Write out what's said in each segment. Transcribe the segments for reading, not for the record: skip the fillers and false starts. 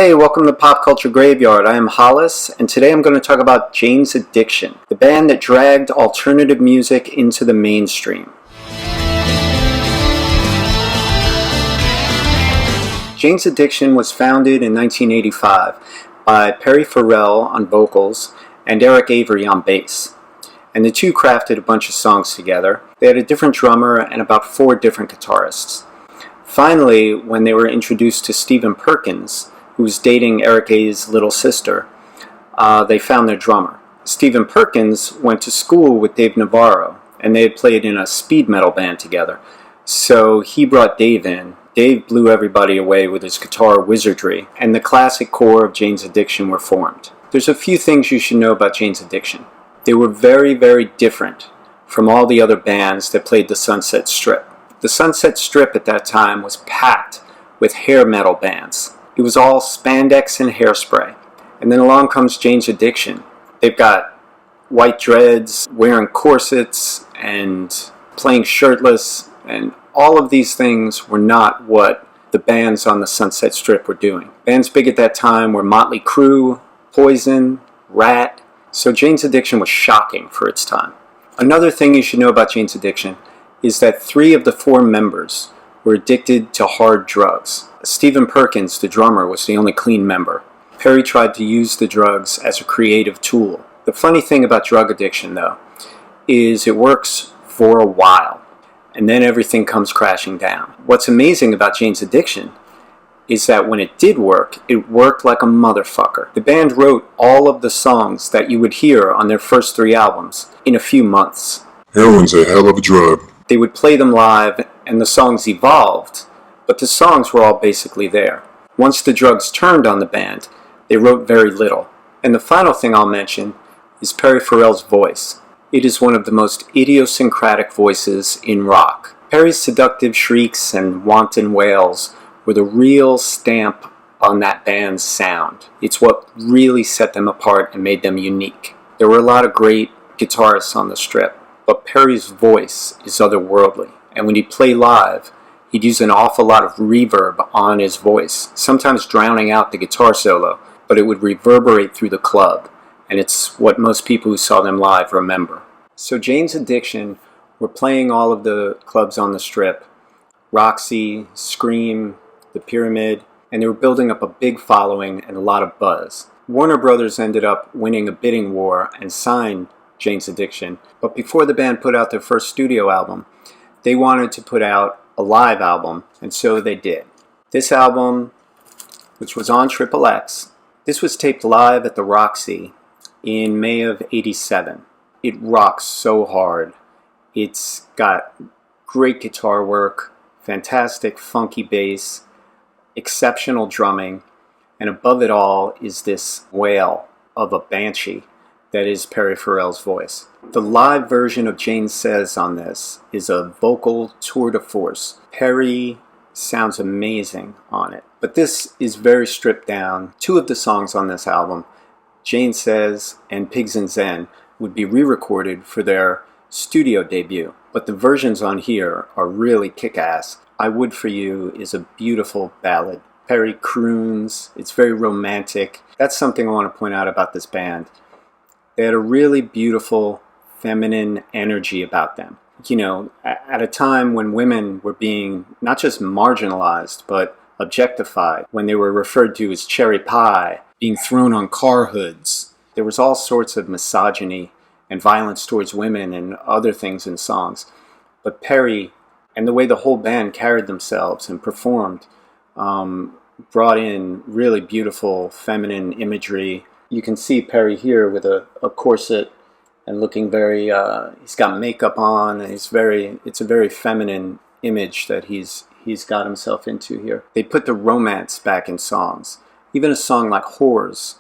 Hey, welcome to Pop Culture Graveyard. I am Hollis, and today I'm going to talk about Jane's Addiction, the band that dragged alternative music into the mainstream. Jane's Addiction was founded in 1985 by Perry Farrell on vocals and Eric Avery on bass. And the two crafted a bunch of songs together. They had a different drummer and about 4 different guitarists. Finally, when they were introduced to Stephen Perkins, who was dating Eric A's little sister, they found their drummer. Stephen Perkins went to school with Dave Navarro, and they had played in a speed metal band together. So he brought Dave in. Dave blew everybody away with his guitar wizardry, and the classic core of Jane's Addiction were formed. There's a few things you should know about Jane's Addiction. They were very, very different from all the other bands that played the Sunset Strip. The Sunset Strip at that time was packed with hair metal bands. It was all spandex and hairspray. And then along comes Jane's Addiction. They've got white dreads, wearing corsets, and playing shirtless, and all of these things were not what the bands on the Sunset Strip were doing. Bands big at that time were Motley Crue, Poison, Rat. So Jane's Addiction was shocking for its time. Another thing you should know about Jane's Addiction is that 3 of the 4 members were addicted to hard drugs. Stephen Perkins, the drummer, was the only clean member. Perry tried to use the drugs as a creative tool. The funny thing about drug addiction, though, is it works for a while, and then everything comes crashing down. What's amazing about Jane's Addiction is that when it did work, it worked like a motherfucker. The band wrote all of the songs that you would hear on their first 3 albums in a few months. Heroin's a hell of a drug. They would play them live, and the songs evolved, but the songs were all basically there. Once the drugs turned on the band, they wrote very little. And the final thing I'll mention is Perry Farrell's voice. It is one of the most idiosyncratic voices in rock. Perry's seductive shrieks and wanton wails were the real stamp on that band's sound. It's what really set them apart and made them unique. There were a lot of great guitarists on the Strip, but Perry's voice is otherworldly. And when he'd play live, he'd use an awful lot of reverb on his voice, sometimes drowning out the guitar solo, but it would reverberate through the club, and it's what most people who saw them live remember. So Jane's Addiction were playing all of the clubs on the Strip, Roxy, Scream, the Pyramid, and they were building up a big following and a lot of buzz. Warner Brothers ended up winning a bidding war and signed Jane's Addiction, but before the band put out their first studio album, they wanted to put out a live album, and so they did. This album, which was on XXX, this was taped live at the Roxy in May of '87. It rocks so hard. It's got great guitar work, fantastic funky bass, exceptional drumming, and above it all is this wail of a banshee that is Perry Farrell's voice. The live version of Jane Says on this is a vocal tour de force. Perry sounds amazing on it. But this is very stripped down. 2 of the songs on this album, Jane Says and In Zen, would be re-recorded for their studio debut. But the versions on here are really kick-ass. I Would For You is a beautiful ballad. Perry croons. It's very romantic. That's something I want to point out about this band. They had a really beautiful feminine energy about them. You know, at a time when women were being not just marginalized, but objectified, when they were referred to as cherry pie, being thrown on car hoods. There was all sorts of misogyny and violence towards women and other things in songs. But Perry, and the way the whole band carried themselves and performed, brought in really beautiful feminine imagery. You can see Perry here with a corset and looking very, he's got makeup on, and it's a very feminine image that he's got himself into here. They put the romance back in songs. Even a song like Whores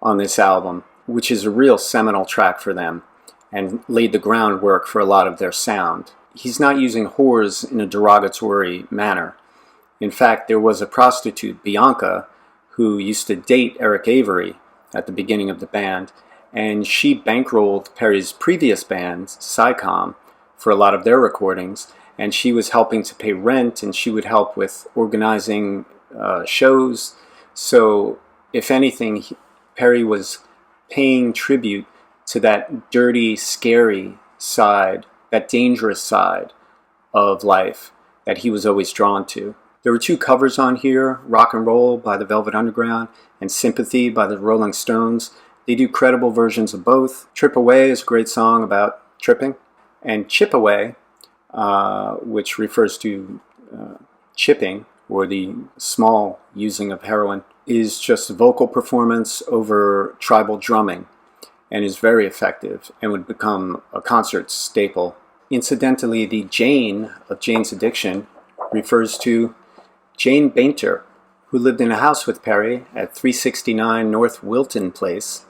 on this album, which is a real seminal track for them and laid the groundwork for a lot of their sound. He's not using whores in a derogatory manner. In fact, there was a prostitute, Bianca, who used to date Eric Avery at the beginning of the band, and she bankrolled Perry's previous band, Psycom, for a lot of their recordings, and she was helping to pay rent, and she would help with organizing shows. So, if anything, Perry was paying tribute to that dirty, scary side, that dangerous side of life that he was always drawn to. There were 2 covers on here, Rock and Roll by the Velvet Underground and Sympathy by the Rolling Stones. They do credible versions of both. Trip Away is a great song about tripping. And Chip Away, which refers to chipping, or the small using of heroin, is just a vocal performance over tribal drumming and is very effective and would become a concert staple. Incidentally, the Jane of Jane's Addiction refers to Jane Bainter, who lived in a house with Perry at 369 North Wilton Place,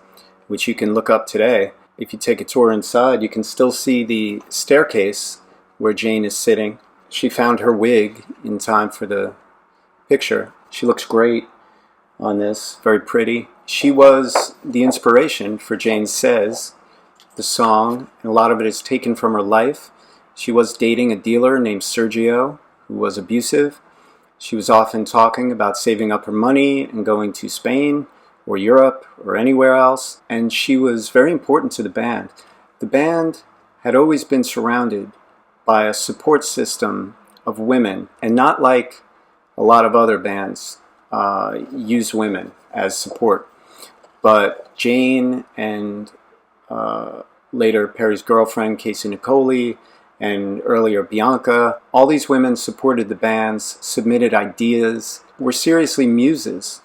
which you can look up today. If you take a tour inside, you can still see the staircase where Jane is sitting. She found her wig in time for the picture. She looks great on this, very pretty. She was the inspiration for Jane Says, the song, and a lot of it is taken from her life. She was dating a dealer named Sergio, who was abusive. She was often talking about saving up her money and going to Spain or Europe or anywhere else, and she was very important to the band. The band had always been surrounded by a support system of women, and not like a lot of other bands use women as support. But Jane and later Perry's girlfriend, Casey Nicole, and earlier Bianca, all these women supported the bands, submitted ideas, were seriously muses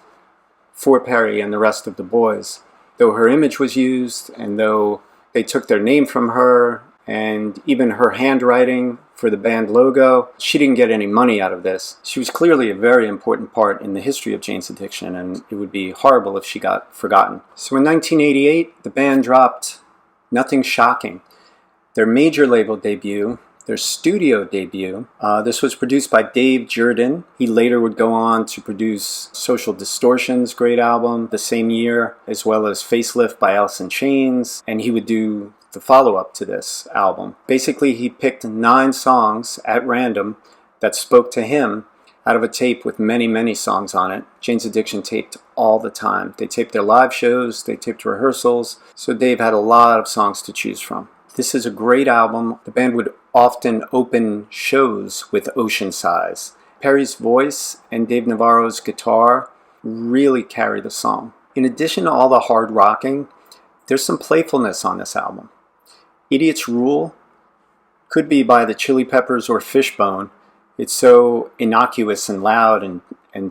for Perry and the rest of the boys. Though her image was used, and though they took their name from her, and even her handwriting for the band logo, she didn't get any money out of this. She was clearly a very important part in the history of Jane's Addiction, and it would be horrible if she got forgotten. So in 1988, the band dropped Nothing Shocking, their major label debut, their studio debut. This was produced by Dave Jordan. He later would go on to produce Social Distortion's great album the same year, as well as Facelift by Alice in Chains, and he would do the follow-up to this album. Basically, he picked 9 songs at random that spoke to him out of a tape with many, many songs on it. Jane's Addiction taped all the time. They taped their live shows, they taped rehearsals, so Dave had a lot of songs to choose from. This is a great album. The band would often open shows with Ocean Size. Perry's voice and Dave Navarro's guitar really carry the song. In addition to all the hard rocking, there's some playfulness on this album. Idiot's Rule could be by the Chili Peppers or Fishbone. It's so innocuous and loud and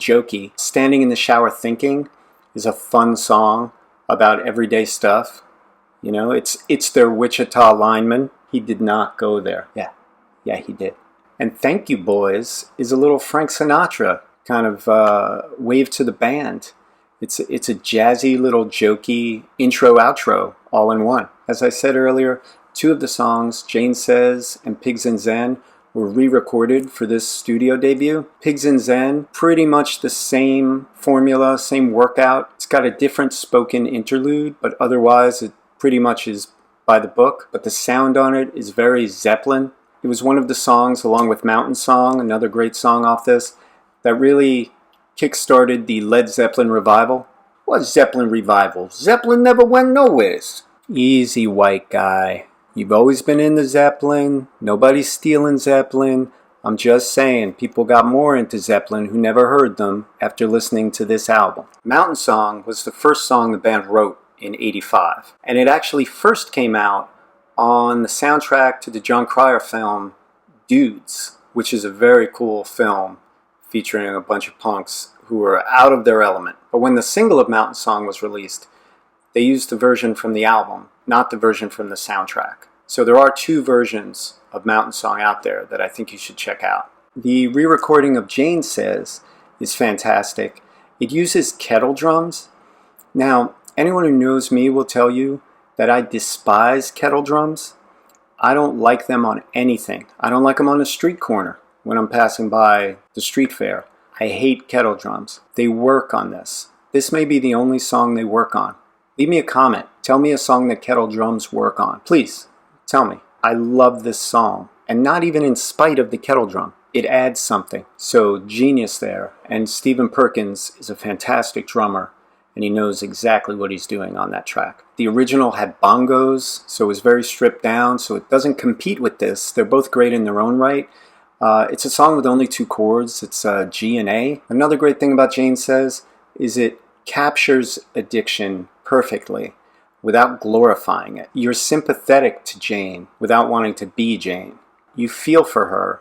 jokey. Standing in the Shower Thinking is a fun song about everyday stuff. You know, it's their Wichita lineman. He did not go there. Yeah, he did. And Thank You Boys is a little Frank Sinatra kind of wave to the band. It's a jazzy little jokey intro-outro all in one. As I said earlier, 2 of the songs, Jane Says and Pigs in Zen, were re-recorded for this studio debut. Pigs in Zen, pretty much the same formula, same workout. It's got a different spoken interlude, but otherwise it pretty much is by the book. But the sound on it is very Zeppelin. It was one of the songs, along with Mountain Song, another great song off this, that really kick-started the Led Zeppelin revival. What Zeppelin revival? Zeppelin never went nowheres. Easy, white guy. You've always been into Zeppelin. Nobody's stealing Zeppelin. I'm just saying, people got more into Zeppelin who never heard them after listening to this album. Mountain Song was the first song the band wrote in '85. And it actually first came out on the soundtrack to the John Cryer film Dudes, which is a very cool film featuring a bunch of punks who were out of their element. But when the single of Mountain Song was released, they used the version from the album, not the version from the soundtrack. So there are 2 versions of Mountain Song out there that I think you should check out. The re-recording of Jane Says is fantastic. It uses kettle drums. Now, anyone who knows me will tell you that I despise kettle drums. I don't like them on anything. I don't like them on a street corner when I'm passing by the street fair. I hate kettle drums. They work on this. This may be the only song they work on. Leave me a comment. Tell me a song that kettle drums work on. Please, tell me. I love this song. And not even in spite of the kettle drum. it adds something. So genius there. And Stephen Perkins is a fantastic drummer, and he knows exactly what he's doing on that track. The original had bongos, so it was very stripped down, so it doesn't compete with this. They're both great in their own right. It's a song with only 2 chords. It's G and A. Another great thing about Jane Says is it captures addiction perfectly without glorifying it. You're sympathetic to Jane without wanting to be Jane. You feel for her,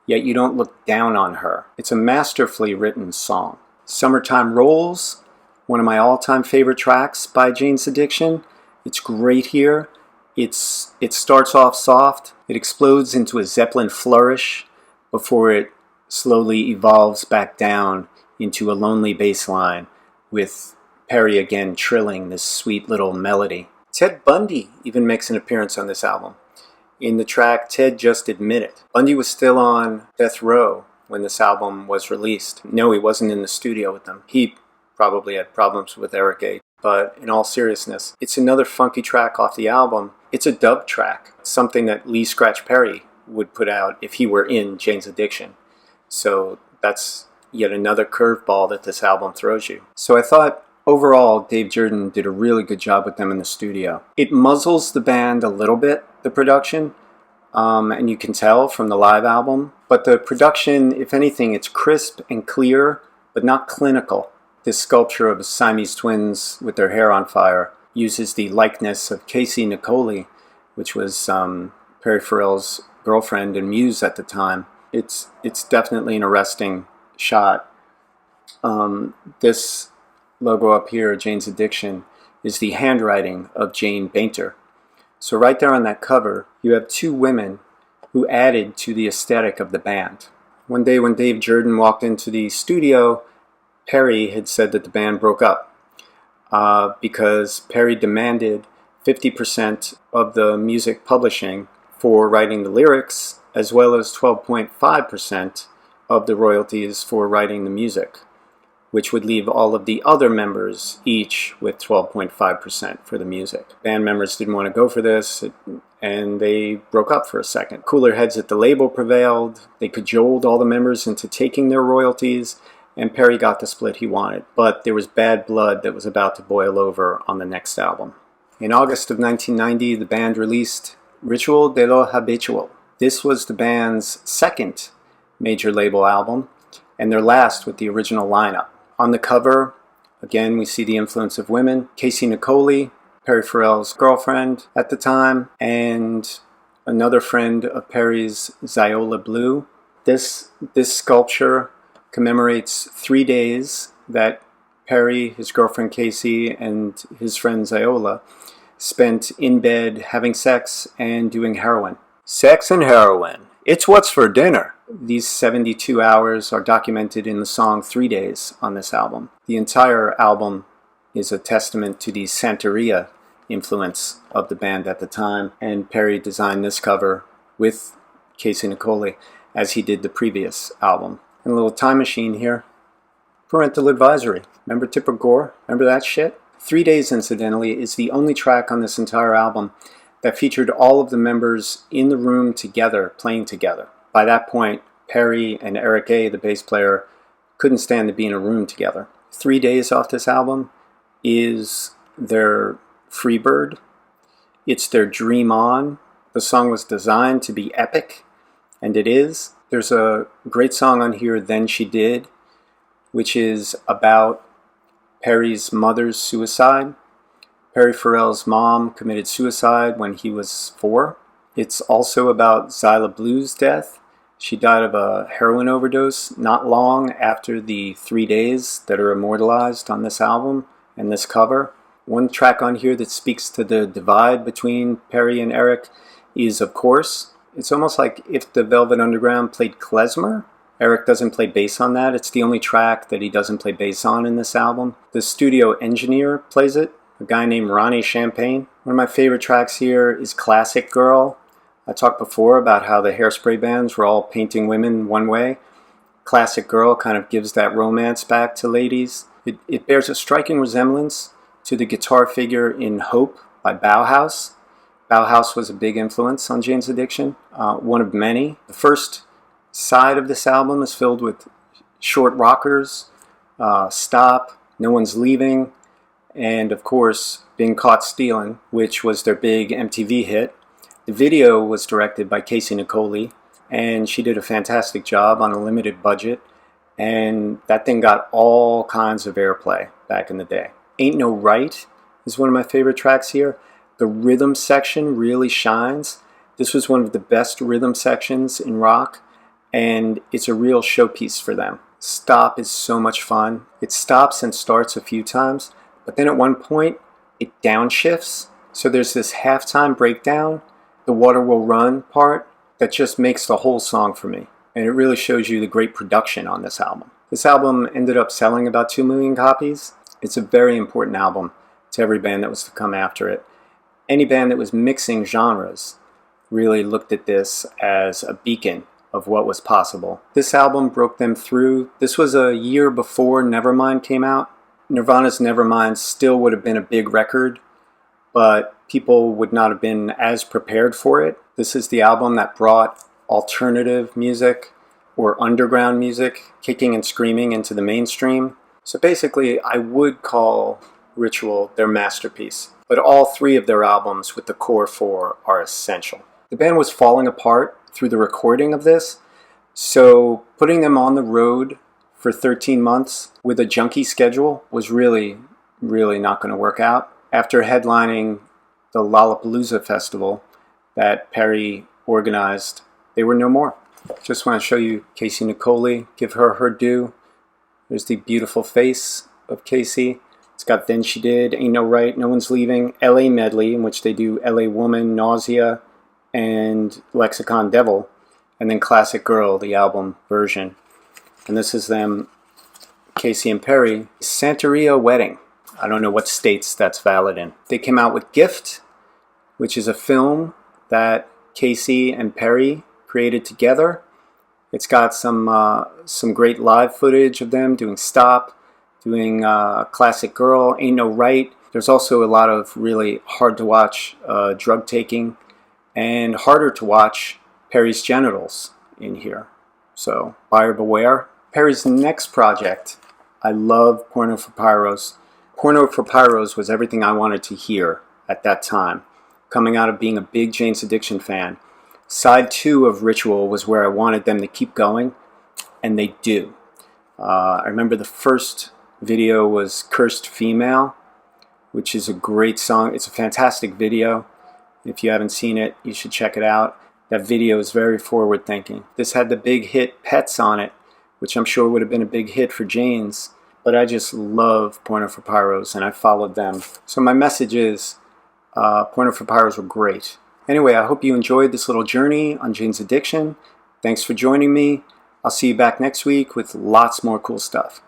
yet you don't look down on her. It's a masterfully written song. Summertime Rolls, one of my all-time favorite tracks by Jane's Addiction. It's great here. It starts off soft. It explodes into a Zeppelin flourish before it slowly evolves back down into a lonely bass line with Perry again trilling this sweet little melody. Ted Bundy even makes an appearance on this album. In the track Ted Just Admit It. Bundy was still on death row when this album was released. No, he wasn't in the studio with them. He probably had problems with Eric A. But in all seriousness, it's another funky track off the album. It's a dub track, something that Lee Scratch Perry would put out if he were in Jane's Addiction. So that's yet another curveball that this album throws you. So I thought overall Dave Jordan did a really good job with them in the studio. It muzzles the band a little bit, the production, and you can tell from the live album. But the production, if anything, it's crisp and clear, but not clinical. This sculpture of Siamese twins with their hair on fire uses the likeness of Casey Nicole, which was Perry Farrell's girlfriend and muse at the time. It's definitely an arresting shot. This logo up here, Jane's Addiction, is the handwriting of Jane Bainter. So right there on that cover, you have 2 women who added to the aesthetic of the band. One day when Dave Jordan walked into the studio, Perry had said that the band broke up because Perry demanded 50% of the music publishing for writing the lyrics, as well as 12.5% of the royalties for writing the music, which would leave all of the other members each with 12.5% for the music. Band members didn't want to go for this, and they broke up for a second. Cooler heads at the label prevailed. They cajoled all the members into taking their royalties, and Perry got the split he wanted. But there was bad blood that was about to boil over on the next album. In August of 1990, the band released Ritual de lo Habitual. This was the band's second major label album, and their last with the original lineup. On the cover, again, we see the influence of women. Casey Nicole, Perry Farrell's girlfriend at the time, and another friend of Perry's, Ziola Blue. This sculpture commemorates 3 days that Perry, his girlfriend Casey, and his friend Ziola spent in bed having sex and doing heroin. Sex and heroin. It's what's for dinner. These 72 hours are documented in the song 3 Days on this album. The entire album is a testament to the Santeria influence of the band at the time, and Perry designed this cover with Casey Nicole as he did the previous album. And a little time machine here. Parental advisory. Remember Tipper Gore? Remember that shit? 3 Days, incidentally, is the only track on this entire album that featured all of the members in the room together, playing together. By that point, Perry and Eric A., the bass player, couldn't stand to be in a room together. 3 Days off this album is their Freebird. It's their Dream On. The song was designed to be epic, and it is. There's a great song on here, Then She Did, which is about Perry's mother's suicide. Perry Farrell's mom committed suicide when he was 4. It's also about Zyla Blue's death. She died of a heroin overdose not long after the 3 days that are immortalized on this album and this cover. One track on here that speaks to the divide between Perry and Eric is Of Course. It's almost like if the Velvet Underground played klezmer. Eric doesn't play bass on that. It's the only track that he doesn't play bass on in this album. The studio engineer plays it, a guy named Ronnie Champagne. One of my favorite tracks here is Classic Girl. I talked before about how the Hairspray bands were all painting women one way. Classic Girl kind of gives that romance back to ladies. It bears a striking resemblance to the guitar figure in Hope by Bauhaus. Bauhaus was a big influence on Jane's Addiction, one of many. The first side of this album is filled with short rockers, Stop, No One's Leaving, and of course Being Caught Stealing, which was their big MTV hit. The video was directed by Casey Nicole, and she did a fantastic job on a limited budget, and that thing got all kinds of airplay back in the day. Ain't No Right is one of my favorite tracks here. The rhythm section really shines. This was one of the best rhythm sections in rock, and it's a real showpiece for them. Stop is so much fun. It stops and starts a few times, but then at one point it downshifts. So there's this halftime breakdown, the Water Will Run part, that just makes the whole song for me. And it really shows you the great production on this album. This album ended up selling about 2 million copies. It's a very important album to every band that was to come after it. Any band that was mixing genres really looked at this as a beacon of what was possible. This album broke them through. This was a year before Nevermind came out. Nirvana's Nevermind still would have been a big record, but people would not have been as prepared for it. This is the album that brought alternative music or underground music kicking and screaming into the mainstream. So basically, I would call Ritual their masterpiece. But all 3 of their albums with the core 4 are essential. The band was falling apart through the recording of this, so putting them on the road for 13 months with a junky schedule was really not going to work out. After headlining the Lollapalooza festival that Perry organized, they were no more. Just want to show you Casey Nicole, give her her due. There's the beautiful face of Casey. It's got Then She Did, Ain't No Right, No One's Leaving, LA Medley, in which they do LA Woman, Nausea, and Lexicon Devil, and then Classic Girl, the album version. And this is them, Casey and Perry. Santeria Wedding. I don't know what states that's valid in. They came out with Gift, which is a film that Casey and Perry created together. It's got some great live footage of them doing Stop, doing Classic Girl, Ain't No Right. There's also a lot of really hard to watch drug taking, and harder to watch Perry's genitals in here. So buyer beware. Perry's next project, I love Porno for Pyros. Porno for Pyros was everything I wanted to hear at that time, coming out of being a big Jane's Addiction fan. Side 2 of Ritual was where I wanted them to keep going, and they do. I remember the first video was Cursed Female, which is a great song. It's a fantastic video. If you haven't seen it, you should check it out. That video is very forward-thinking. This had the big hit Pets on it, which I'm sure would have been a big hit for Jane's, but I just love Porno for Pyros, and I followed them. So my message is, Porno for Pyros were great. Anyway, I hope you enjoyed this little journey on Jane's Addiction. Thanks for joining me. I'll see you back next week with lots more cool stuff.